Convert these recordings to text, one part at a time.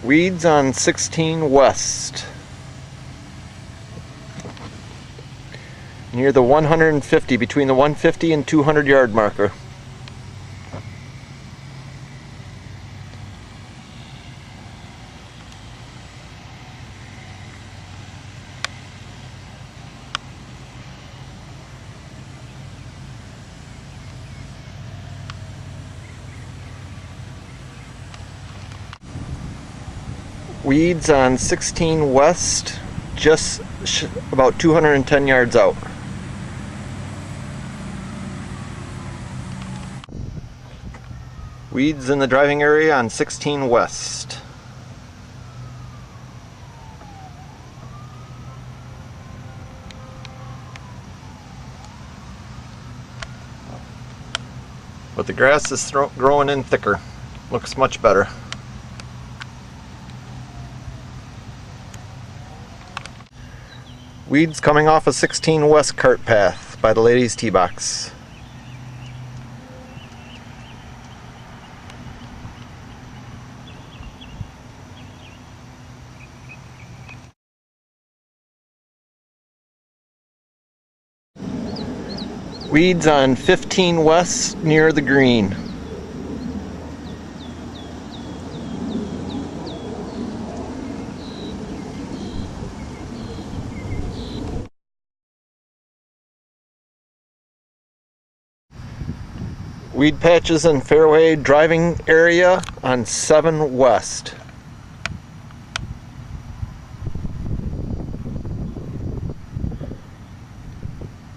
Weeds on 16 West. Near the 150, between the 150 and 200 yard marker. Weeds on 16 West, just about 210 yards out. Weeds in the driving area on 16 West. But the grass is growing in thicker. Looks much better. Weeds coming off a 16 West cart path by the ladies' tee box. Weeds on 15 West near the green. Weed patches in fairway driving area on 7 West.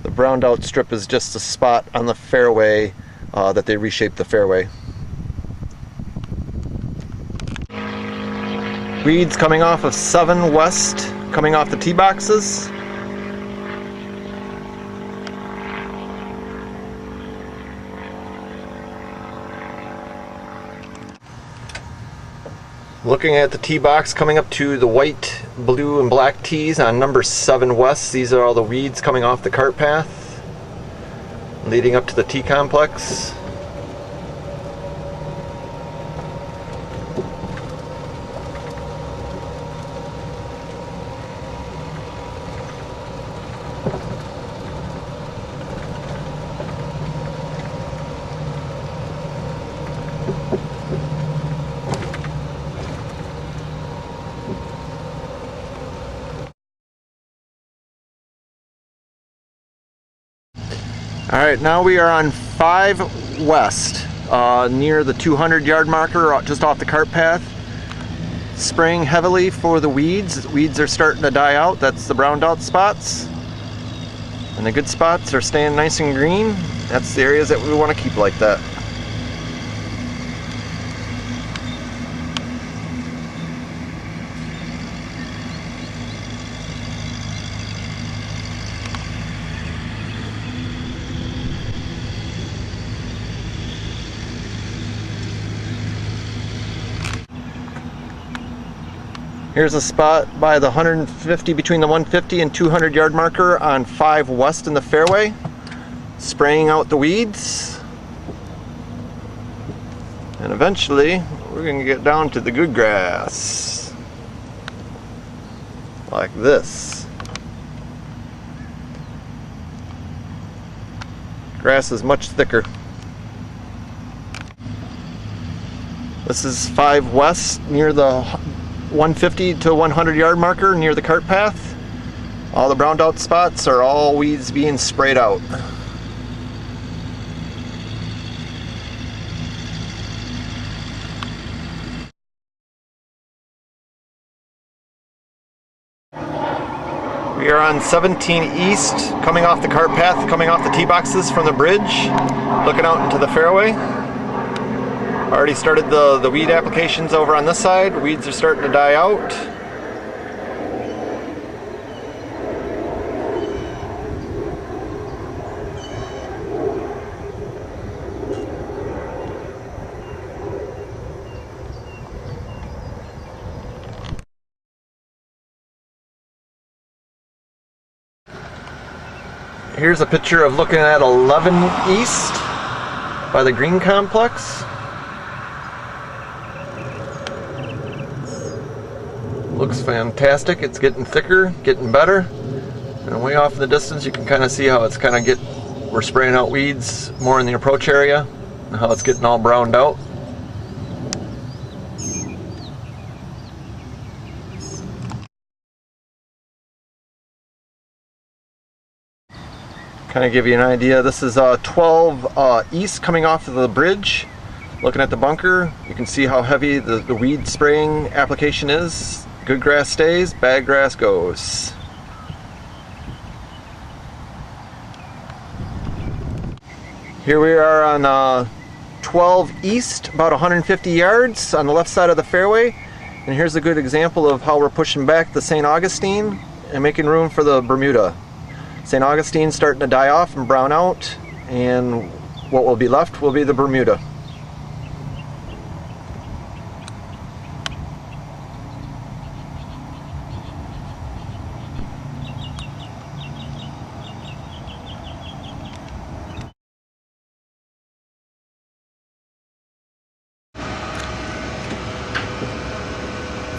The browned out strip is just a spot on the fairway that they reshaped the fairway. Weeds coming off of 7 West, coming off the tee boxes. Looking at the tee box coming up to the white, blue, and black tees on number 7 West. These are all the weeds coming off the cart path, leading up to the tee complex. Alright, now we are on 5 West, near the 200 yard marker, just off the cart path. Spraying heavily for the weeds. Weeds are starting to die out. That's the browned out spots. And the good spots are staying nice and green. That's the areas that we want to keep like that. Here's a spot by the 150, between the 150 and 200 yard marker on 5 West in the fairway. Spraying out the weeds. And eventually, we're going to get down to the good grass. Like this. Grass is much thicker. This is 5 West near the 150 to 100 yard marker near the cart path. All the browned out spots are all weeds being sprayed out. We are on 17 East, coming off the cart path, coming off the tee boxes from the bridge, looking out into the fairway. Already started the weed applications over on this side. Weeds are starting to die out. Here's a picture of looking at 11 East by the green complex. Looks fantastic. It's getting thicker, getting better. And way off in the distance, you can kind of see how it's kind of we're spraying out weeds more in the approach area, and how it's getting all browned out. Kind of give you an idea. This is 12 east coming off of the bridge. Looking at the bunker, you can see how heavy the weed spraying application is. Good grass stays, bad grass goes. Here we are on 12 east, about 150 yards on the left side of the fairway. And here's a good example of how we're pushing back the St. Augustine and making room for the Bermuda. St. Augustine's starting to die off and brown out, and what will be left will be the Bermuda.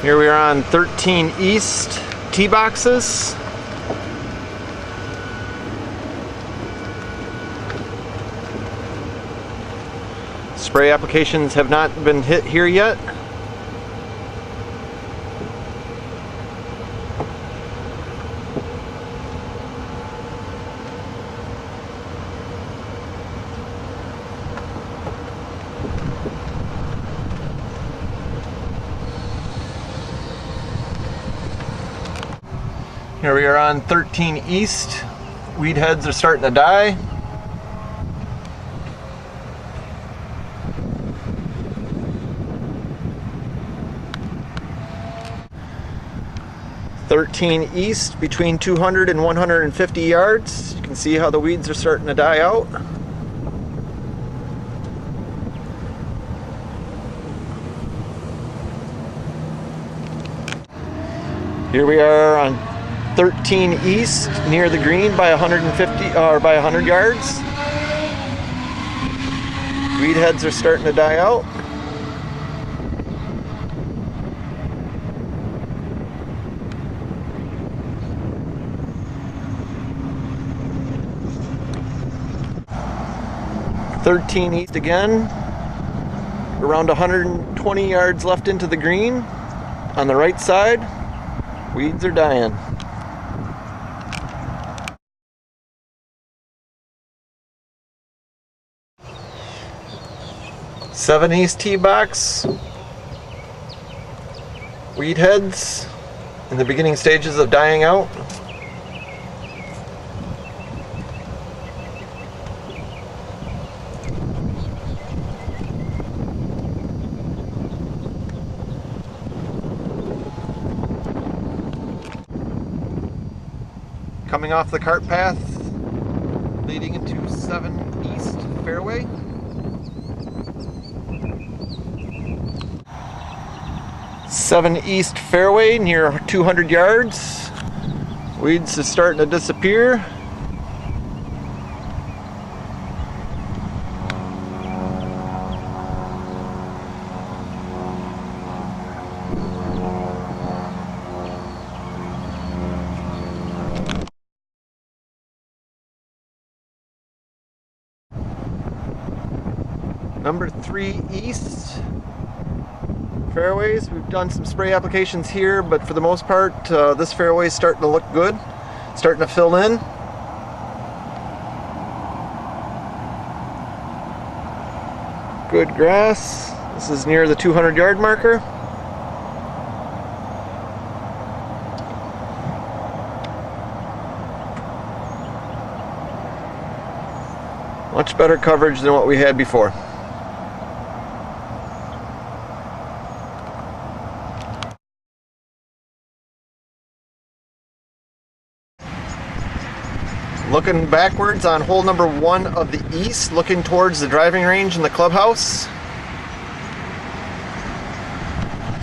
Here we are on 13 east tee boxes. Spray applications have not been hit here yet. Here we are on 13 east. Weed heads are starting to die. East between 200 and 150 yards. You can see how the weeds are starting to die out. Here we are on 13 east near the green by 150 or by 100 yards. Weed heads are starting to die out. East again, around 120 yards left into the green. On the right side, weeds are dying. Seven east tee box, weed heads in the beginning stages of dying out. Coming off the cart path, leading into 7 East fairway. Seven East fairway near 200 yards. Weeds are starting to disappear. Number 3 East fairways. We've done some spray applications here, but for the most part, this fairway is starting to look good, starting to fill in. Good grass. This is near the 200-yard marker. Much better coverage than what we had before. Looking backwards on hole number 1 of the East, looking towards the driving range and the clubhouse.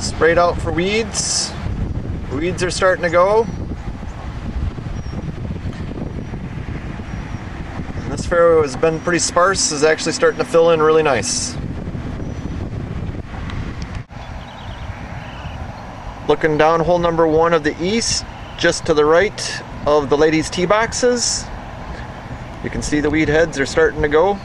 Sprayed out for weeds. Weeds are starting to go. And this fairway has been pretty sparse, is actually starting to fill in really nice. Looking down hole number 1 of the east, just to the right of the ladies' tee boxes. You can see the weed heads are starting to go.